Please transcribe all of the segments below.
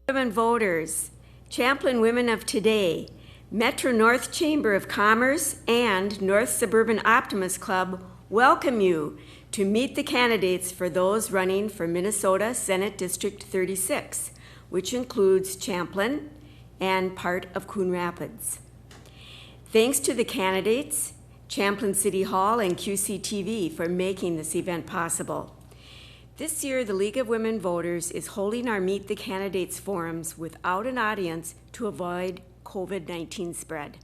Women voters, Champlin Women of Today, Metro North Chamber of Commerce, and North Suburban Optimist Club welcome you to meet the candidates for those running for Minnesota Senate District 36, which includes Champlin and part of Coon Rapids. Thanks to the candidates, Champlin City Hall, and QCTV for making this event possible. This year, the League of Women Voters is holding our Meet the Candidates forums without an audience to avoid COVID-19 spread.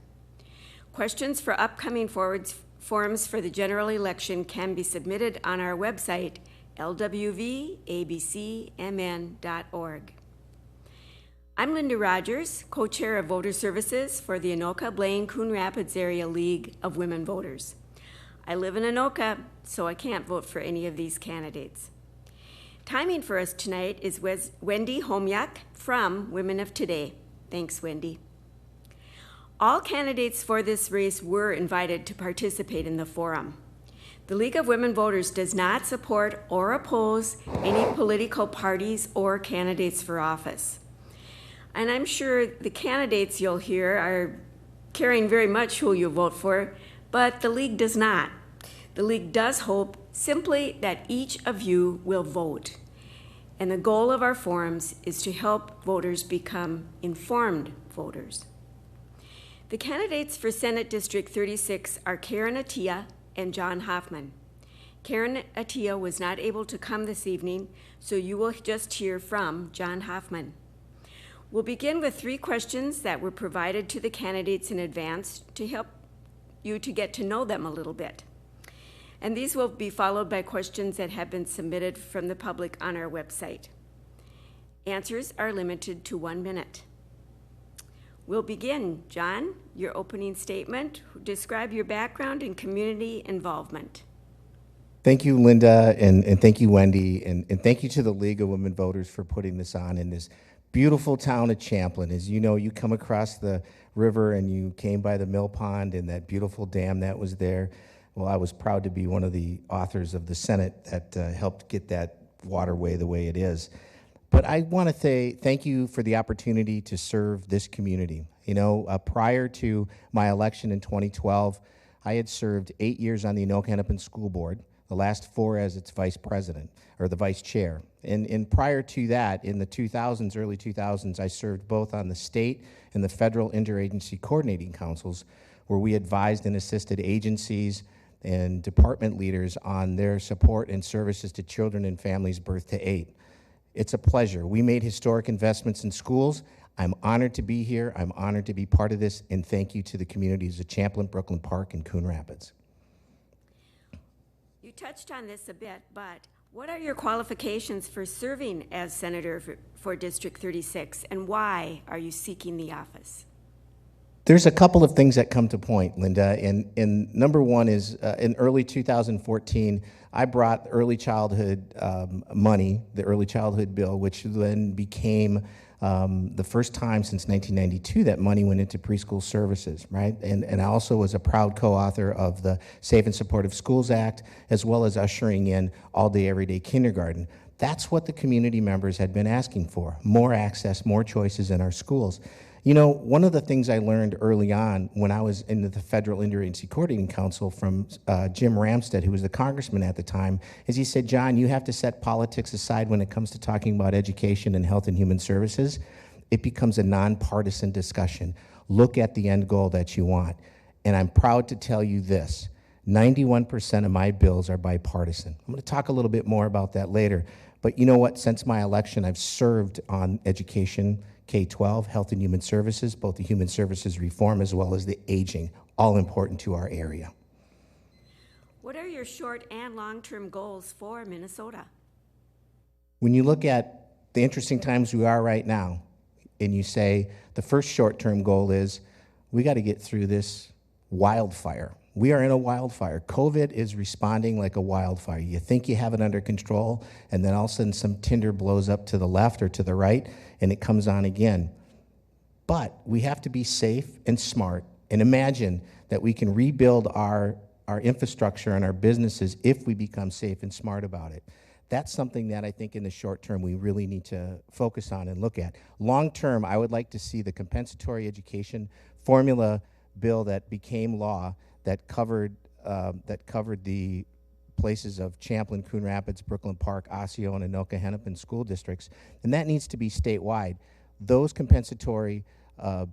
Questions for upcoming forums for the general election can be submitted on our website, lwvabcmn.org. I'm Linda Rogers, co-chair of Voter Services for the Anoka, Blaine, Coon Rapids Area League of Women Voters. I live in Anoka, so I can't vote for any of these candidates. Timing for us tonight is Wendy Homyak from Women of Today. Thanks, Wendy. All candidates for this race were invited to participate in the forum. The League of Women Voters does not support or oppose any political parties or candidates for office. And I'm sure the candidates you'll hear are caring very much who you vote for, but the League does not. The League does hope simply that each of you will vote. And the goal of our forums is to help voters become informed voters. The candidates for Senate District 36 are Karen Attia and John Hoffman. Karen Attia was not able to come this evening, so you will just hear from John Hoffman. We'll begin with 3 questions that were provided to the candidates in advance to help you to get to know them a little bit. And these will be followed by questions that have been submitted from the public on our website. Answers are limited to 1 minute. We'll begin. John, your opening statement. Describe your background and community involvement. Thank you, Linda, and thank you, Wendy, and thank you to the League of Women Voters for putting this on in this beautiful town of Champlin. As you know, you come across the river and you came by the mill pond and that beautiful dam that was there. Well, I was proud to be one of the authors of the Senate that helped get that waterway the way it is. But I want to say thank you for the opportunity to serve this community. You know, prior to my election in 2012, I had served 8 years on the Anoka Hennepin School Board, the last 4 as its vice president, or the vice chair. And prior to that, in the 2000s, early 2000s, I served both on the state and the federal interagency coordinating councils, where we advised and assisted agencies and department leaders on their support and services to children and families birth to 8. It's a pleasure. We made historic investments in schools. I'm honored to be here. I'm honored to be part of this, and thank you to the communities of Champlin, Brooklyn Park, and Coon Rapids. You touched on this a bit, but what are your qualifications for serving as Senator for District 36, and why are you seeking the office? There's a couple of things that come to point, Linda, and number one is in early 2014, I brought early childhood money, the early childhood bill, which then became the first time since 1992 that money went into preschool services, right? And I also was a proud co-author of the Safe and Supportive Schools Act, as well as ushering in all-day, everyday kindergarten. That's what the community members had been asking for, more access, more choices in our schools. You know, one of the things I learned early on when I was in the Federal Interagency Coordinating Council from Jim Ramstad, who was the congressman at the time, is he said, John, you have to set politics aside when it comes to talking about education and health and human services. It becomes a nonpartisan discussion. Look at the end goal that you want. And I'm proud to tell you this, 91% of my bills are bipartisan. I'm going to talk a little bit more about that later. But you know what? Since my election, I've served on education, K-12, health and human services, both the human services reform as well as the aging, all important to our area. What are your short and long-term goals for Minnesota? When you look at the interesting times we are right now, and you say the first short-term goal is we got to get through this wildfire. We are in a wildfire. COVID is responding like a wildfire. You think you have it under control, and then all of a sudden some tinder blows up to the left or to the right, and it comes on again. But we have to be safe and smart and imagine that we can rebuild our infrastructure and our businesses if we become safe and smart about it. That's something that I think in the short term we really need to focus on and look at. Long term, I would like to see the compensatory education formula bill that became law that covered the places of Champlin, Coon Rapids, Brooklyn Park, Osseo, and Anoka, Hennepin school districts, and that needs to be statewide. Those compensatory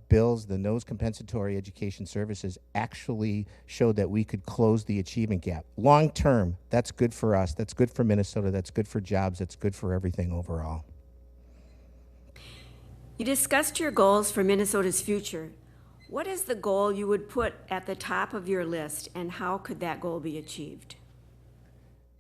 bills, those compensatory education services actually showed that we could close the achievement gap. Long term, that's good for us, that's good for Minnesota, that's good for jobs, that's good for everything overall. You discussed your goals for Minnesota's future. What is the goal you would put at the top of your list, and how could that goal be achieved?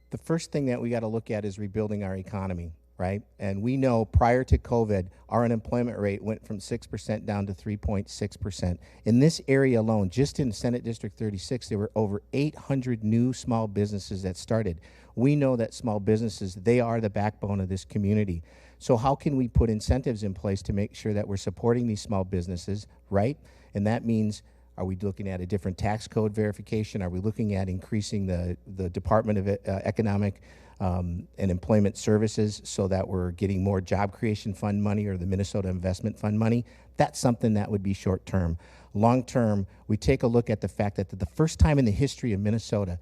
The first thing that we got to look at is rebuilding our economy, right? And we know prior to COVID, our unemployment rate went from 6% down to 3.6%. In this area alone, just in Senate District 36, there were over 800 new small businesses that started. We know that small businesses, they are the backbone of this community. So how can we put incentives in place to make sure that we're supporting these small businesses, right? And that means, are we looking at a different tax code verification? Are we looking at increasing the Department of Economic and Employment Services so that we're getting more job creation fund money or the Minnesota Investment Fund money? That's something that would be short term. Long term, we take a look at the fact that the first time in the history of Minnesota,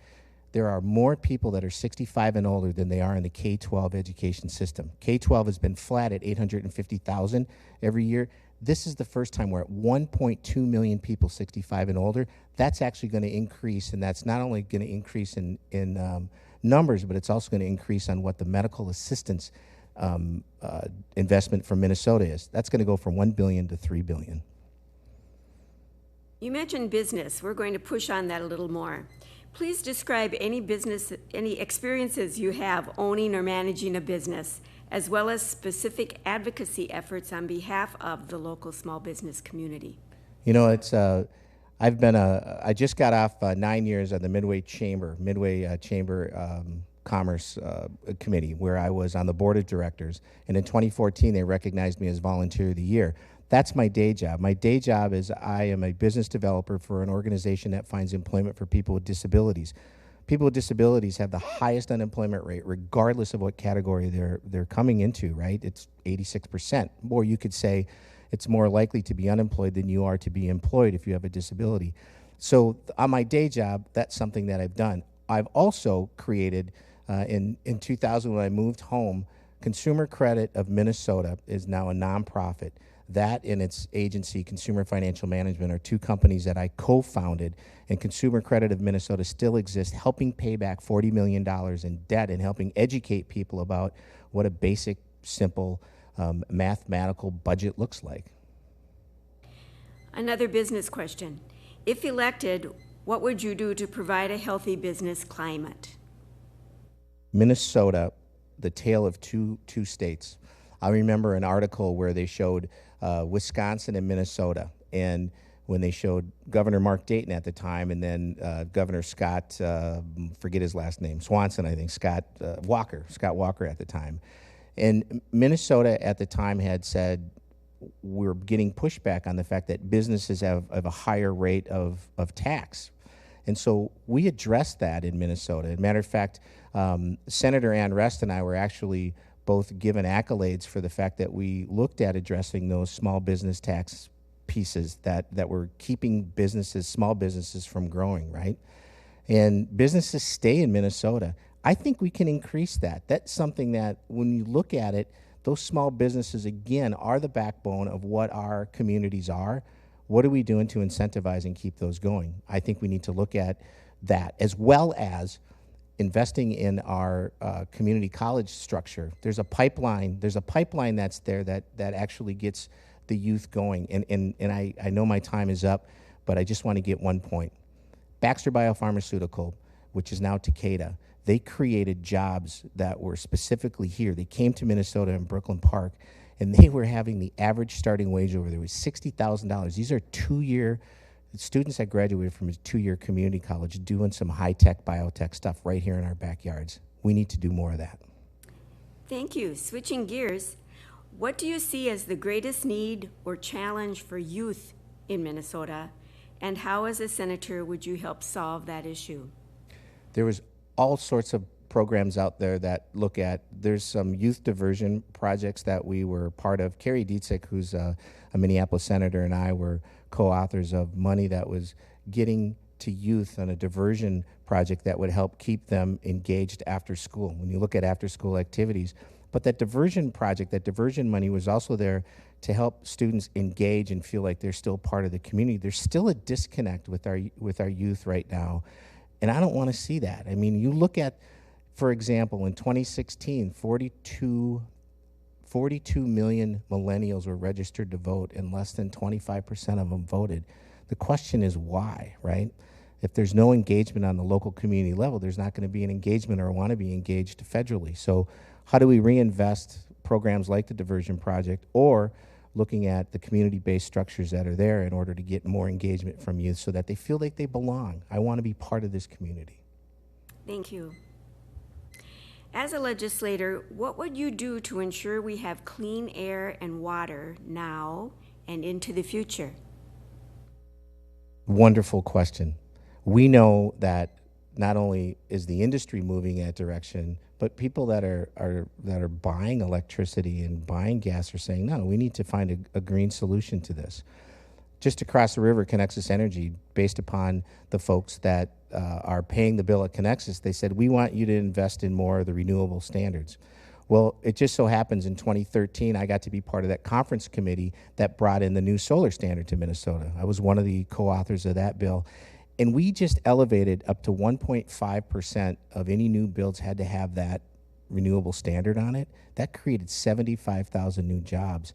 there are more people that are 65 and older than they are in the K-12 education system. K-12 has been flat at 850,000 every year. This is the first time we're at 1.2 million people 65 and older. That's actually going to increase, and that's not only going to increase in numbers, but it's also going to increase on what the medical assistance investment from Minnesota is. That's going to go from $1 billion to $3 billion. You mentioned business. We're going to push on that a little more. Please describe any experiences you have owning or managing a business, as well as specific advocacy efforts on behalf of the local small business community. You know, it's I just got off 9 years on the Midway Chamber Commerce Committee, where I was on the board of directors, and in 2014 they recognized me as Volunteer of the Year. That's my day job. My day job is I am a business developer for an organization that finds employment for people with disabilities. People with disabilities have the highest unemployment rate, regardless of what category they're coming into, right? It's 86%. Or you could say it's more likely to be unemployed than you are to be employed if you have a disability. So on my day job, that's something that I've done. I've also created, in 2000 when I moved home, Consumer Credit of Minnesota is now a nonprofit. That and its agency, Consumer Financial Management, are two companies that I co-founded, and Consumer Credit of Minnesota still exists, helping pay back $40 million in debt and helping educate people about what a basic, simple mathematical budget looks like. Another business question. If elected, what would you do to provide a healthy business climate? Minnesota, the tale of two states. I remember an article where they showed Wisconsin and Minnesota, and when they showed Governor Mark Dayton at the time, and then Governor Scott, forget his last name, Swanson, I think, Scott Walker at the time. And Minnesota at the time had said, we're getting pushback on the fact that businesses have a higher rate of tax. And so we addressed that in Minnesota. As a matter of fact, Senator Ann Rest and I were actually both given accolades for the fact that we looked at addressing those small business tax pieces that were keeping small businesses from growing, right? And businesses stay in Minnesota. I think we can increase that. That's something that when you look at it, those small businesses, again, are the backbone of what our communities are. What are we doing to incentivize and keep those going? I think we need to look at that, as well as investing in our community college structure. There's a pipeline that's there that actually gets the youth going. And I know my time is up, but I just want to get one point. Baxter Biopharmaceutical, which is now Takeda, they created jobs that were specifically here. They came to Minnesota in Brooklyn Park, and they were having the average starting wage over there was $60,000. These are two-year students that graduated from a two-year community college doing some high-tech, biotech stuff right here in our backyards. We need to do more of that. Thank you. Switching gears, what do you see as the greatest need or challenge for youth in Minnesota, and how, as a senator, would you help solve that issue? There was all sorts of programs out there that look at, there's some youth diversion projects that we were part of. Carrie Dietzig, who's a Minneapolis senator, and I were co-authors of money that was getting to youth on a diversion project that would help keep them engaged after school, when you look at after school activities. But that diversion project, that diversion money was also there to help students engage and feel like they're still part of the community. There's still a disconnect with our youth right now, and I don't want to see that. I mean, you look at, for example, in 2016, 42 million millennials were registered to vote, and less than 25% of them voted. The question is why, right? If there's no engagement on the local community level, there's not going to be an engagement or want to be engaged federally. So how do we reinvest programs like the Diversion Project, or looking at the community-based structures that are there in order to get more engagement from youth so that they feel like they belong? I want to be part of this community. Thank you. As a legislator, what would you do to ensure we have clean air and water now and into the future? Wonderful question. We know that not only is the industry moving in that direction, but people that are buying electricity and buying gas are saying, no, we need to find a green solution to this. Just across the river, Connexus Energy, based upon the folks that are paying the bill at Connexus, they said, we want you to invest in more of the renewable standards. Well, it just so happens in 2013, I got to be part of that conference committee that brought in the new solar standard to Minnesota. I was one of the co-authors of that bill. And we just elevated up to 1.5% of any new builds had to have that renewable standard on it. That created 75,000 new jobs.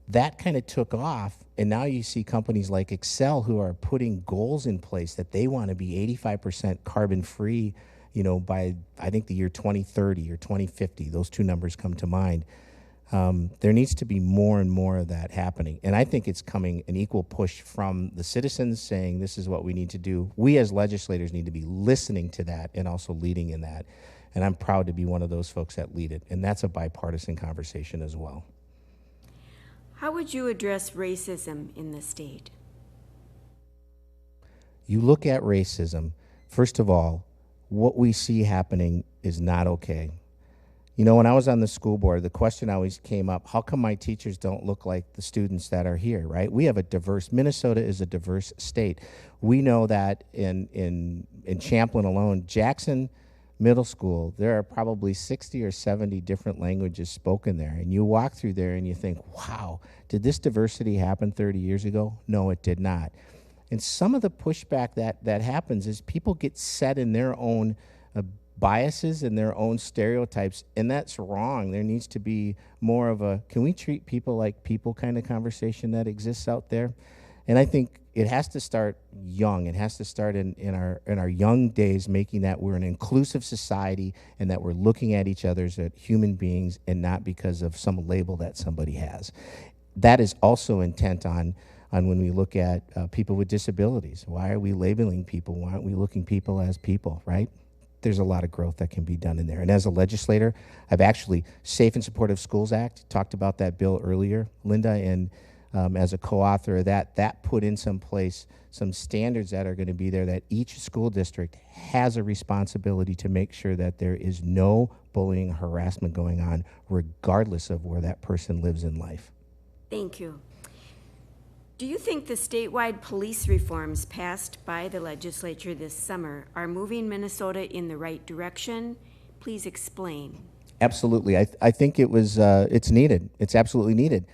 That kind of took off, and now you see companies like Excel who are putting goals in place that they want to be 85% carbon free, by I think the year 2030 or 2050. Those two numbers come to mind. There needs to be more and more of that happening. And I think it's coming an equal push from the citizens saying this is what we need to do. We as legislators need to be listening to that and also leading in that. And I'm proud to be one of those folks that lead it. And that's a bipartisan conversation as well. How would you address racism in the state? You look at racism, first of all, what we see happening is not okay. When I was on the school board, the question always came up, how come my teachers don't look like the students that are here, right? We have Minnesota is a diverse state. We know that in Champlin alone, Jackson Middle School, there are probably 60 or 70 different languages spoken there. And you walk through there and you think, wow, did this diversity happen 30 years ago? No, it did not. And some of the pushback that happens is people get set in their own biases and their own stereotypes, and that's wrong. There needs to be more of a, can we treat people like people kind of conversation that exists out there? And I think it has to start young. It has to start in our young days, making that we're an inclusive society and that we're looking at each other as human beings and not because of some label that somebody has. That is also intent on when we look at people with disabilities. Why are we labeling people? Why aren't we looking people as people, right? There's a lot of growth that can be done in there. And as a legislator, I've actually, Safe and Supportive Schools Act, talked about that bill earlier, Linda, and as a co-author of that put in some place some standards that are going to be there that each school district has a responsibility to make sure that there is no bullying, harassment going on, regardless of where that person lives in life. Thank you. Do you think the statewide police reforms passed by the legislature this summer are moving Minnesota in the right direction? Please explain. Absolutely. I think it's needed. It's absolutely needed.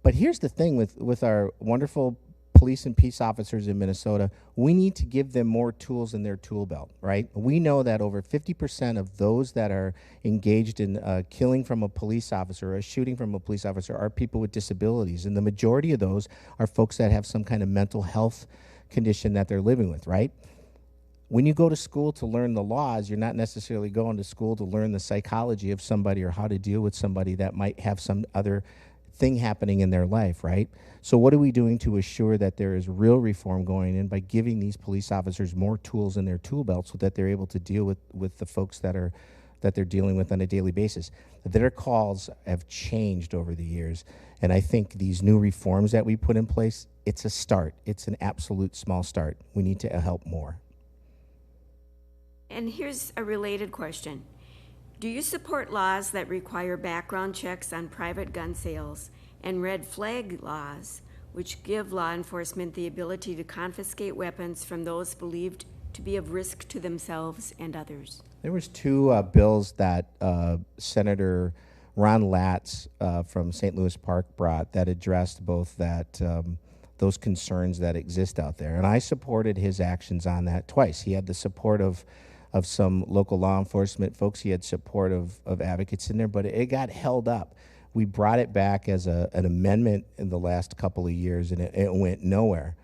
But here's the thing with our wonderful police and peace officers in Minnesota, we need to give them more tools in their tool belt, right? We know that over 50% of those that are engaged in killing from a police officer or a shooting from a police officer are people with disabilities. And the majority of those are folks that have some kind of mental health condition that they're living with, right? When you go to school to learn the laws, you're not necessarily going to school to learn the psychology of somebody or how to deal with somebody that might have some other thing happening in their life, right? So what are we doing to assure that there is real reform going in by giving these police officers more tools in their tool belt so that they're able to deal with the folks that they're dealing with on a daily basis? Their calls have changed over the years, and I think these new reforms that we put in place, it's a start. It's an absolute small start. We need to help more. And here's a related question. Do you support laws that require background checks on private gun sales and red flag laws, which give law enforcement the ability to confiscate weapons from those believed to be of risk to themselves and others? There was two bills that Senator Ron Latz from St. Louis Park brought that addressed both that those concerns that exist out there, and I supported his actions on that twice. He had the support of some local law enforcement folks. He had support of advocates in there, but it got held up. We brought it back as an amendment in the last couple of years, and it went nowhere.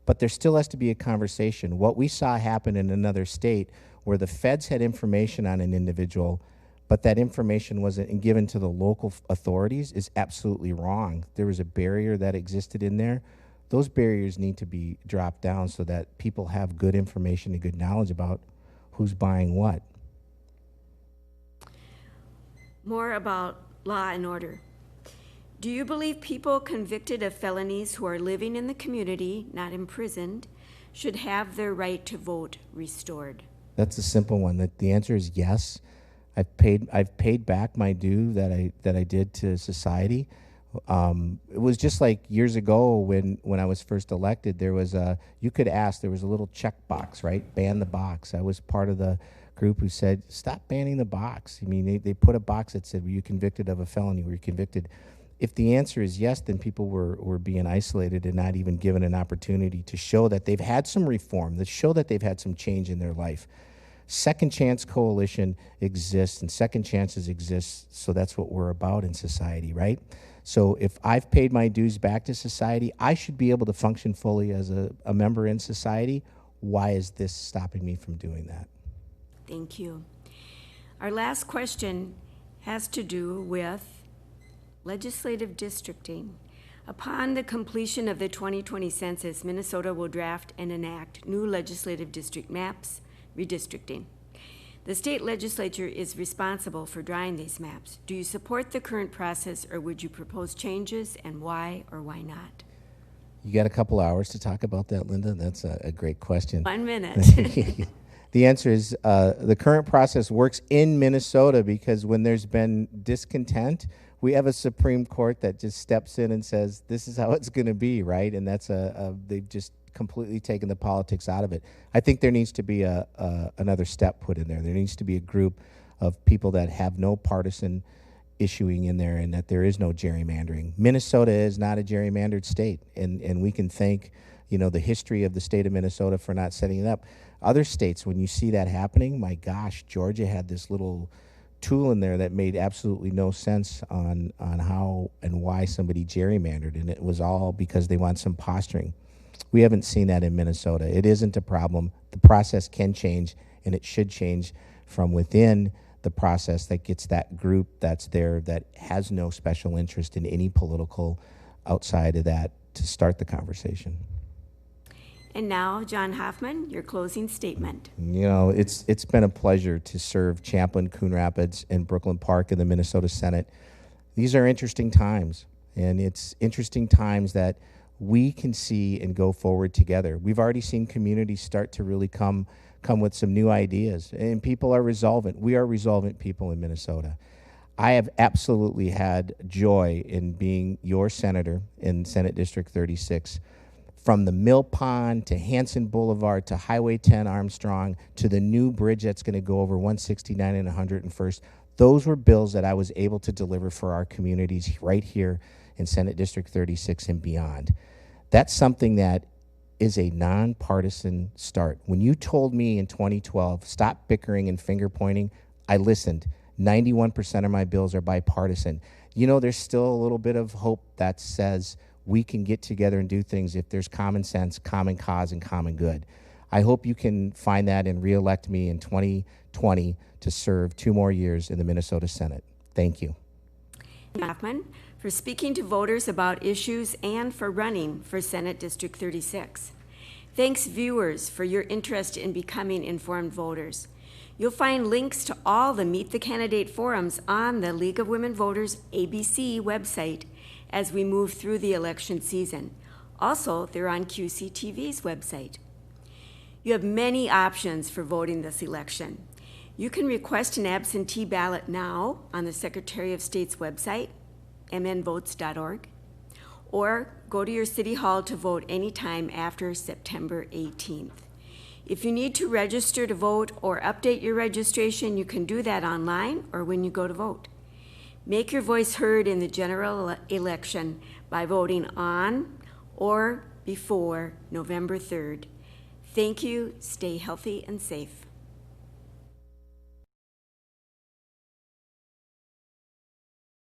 But there still has to be a conversation. What we saw happen in another state where the feds had information on an individual, but that information wasn't given to the local authorities is absolutely wrong. There was a barrier that existed in there. Those barriers need to be dropped down so that people have good information and good knowledge about who's buying what. More about law and order. Do you believe people convicted of felonies who are living in the community, not imprisoned, should have their right to vote restored? That's a simple one. The answer is yes. I've paid back my due that I did to society. It was just like years ago when I was first elected. There was you could ask. There was a little checkbox, right? Ban the box. I was part of the group who said stop banning the box. I mean, they put a box that said, "Were you convicted of a felony? Were you convicted?" If the answer is yes, then people were being isolated and not even given an opportunity to show that they've had some reform, to show that they've had some change in their life. Second Chance Coalition exists, and second chances exist, so that's what we're about in society, right? So if I've paid my dues back to society, I should be able to function fully as a member in society. Why is this stopping me from doing that? Thank you. Our last question has to do with legislative districting. Upon the completion of the 2020 census, Minnesota will draft and enact new legislative district maps, redistricting. The state legislature is responsible for drawing these maps. Do you support the current process, or would you propose changes, and why or why not? You got a couple hours to talk about that, Linda? That's a great question. 1 minute. The answer is the current process works in Minnesota because when there's been discontent, we have a Supreme Court that just steps in and says, this is how it's going to be, right? And that's they've just completely taken the politics out of it. I think there needs to be another step put in there. There needs to be a group of people that have no partisan issuing in there and that there is no gerrymandering. Minnesota is not a gerrymandered state, and we can thank the history of the state of Minnesota for not setting it up. Other states, when you see that happening, my gosh, Georgia had this little tool in there that made absolutely no sense on how and why somebody gerrymandered, and it was all because they want some posturing. We haven't seen that in Minnesota. It isn't a problem. The process can change, and it should change from within the process that gets that group that's there that has no special interest in any political outside of that to start the conversation. And now, John Hoffman, your closing statement. It's been a pleasure to serve Champlin, Coon Rapids, and Brooklyn Park in the Minnesota Senate. These are interesting times, and it's interesting times that we can see and go forward together. We've already seen communities start to really come with some new ideas, and people are resolvent. We are resolvent people in Minnesota. I have absolutely had joy in being your senator in Senate District 36. From the Mill Pond to Hanson Boulevard to Highway 10 Armstrong to the new bridge that's going to go over 169 and 101st, those were bills that I was able to deliver for our communities right here in Senate District 36 and beyond. That's something that is a nonpartisan start. When you told me in 2012, stop bickering and finger pointing, I listened. 91% of my bills are bipartisan. There's still a little bit of hope that says we can get together and do things if there's common sense, common cause, and common good. I hope you can find that and reelect me in 2020 to serve 2 more years in the Minnesota Senate. Thank you. Hoffman, for speaking to voters about issues and for running for Senate District 36. Thanks, viewers, for your interest in becoming informed voters. You'll find links to all the Meet the Candidate forums on the League of Women Voters ABC website as we move through the election season. Also, they're on QCTV's website. You have many options for voting this election. You can request an absentee ballot now on the Secretary of State's website, mnvotes.org, or go to your city hall to vote anytime after September 18th. If you need to register to vote or update your registration, you can do that online or when you go to vote. Make your voice heard in the general election by voting on or before November 3rd. Thank you. Stay healthy and safe.